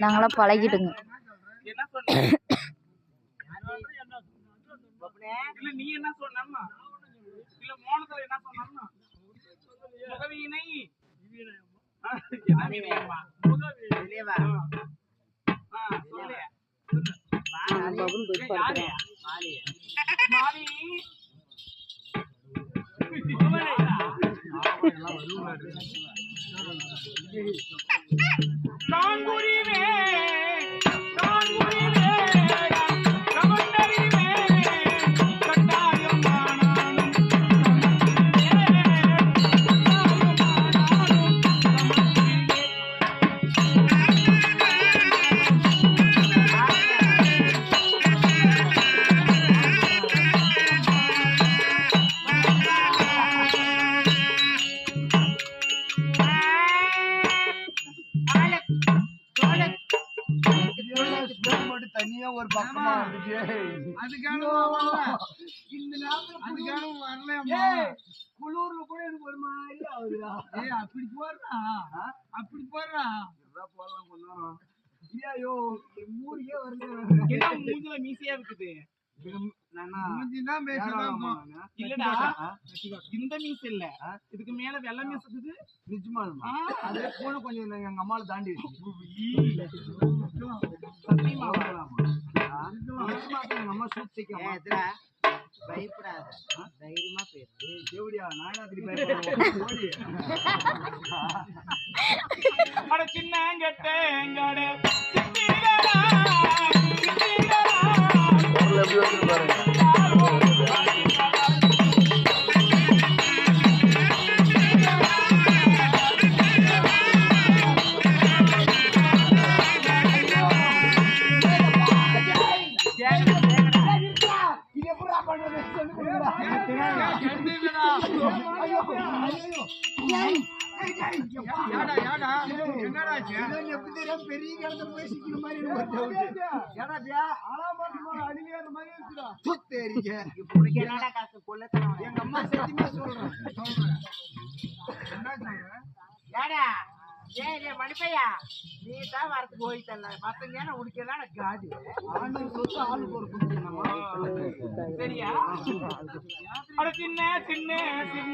நாங்களாம் பழகிடுங்க. நீ என்ன சொன்னா இல்ல மோனத்துல என்ன சொன்னா முகவீனை தனியா ஒரு பக்கமா குளூர்ல கூட எனக்கு ஒரு மாதிரி ஆகுதுடா. அப்படி போடுறான் போடலாம் கொஞ்சம். ஐயோ மூடியே வரல. மூஞ்சில மீசையா இருக்குது. இல்லடா இந்த மீச இல்ல, இதுக்கு மேல வெள்ளை மீச இருக்குது. நிஜமா அதே போன கொஞ்சம் எங்க அம்மால தாண்டி எங்க அம்மா சூழ்ச்சிக்க பயப்படாத, தைரியமா பேசு. எப்படியா நானாதிரி பெரிய இடத்துல போய் சிக்கிற மாதிரி எங்க அம்மா சத்தியமா சொல்றேன். மணிப்பையா நீ தான் வரத்துக்கு போயிட்டல மத்தங்க உனக்கெல்லாம் காது சொத்து ஆளுக்கு ஒரு சரியா? சின்ன சின்ன சின்ன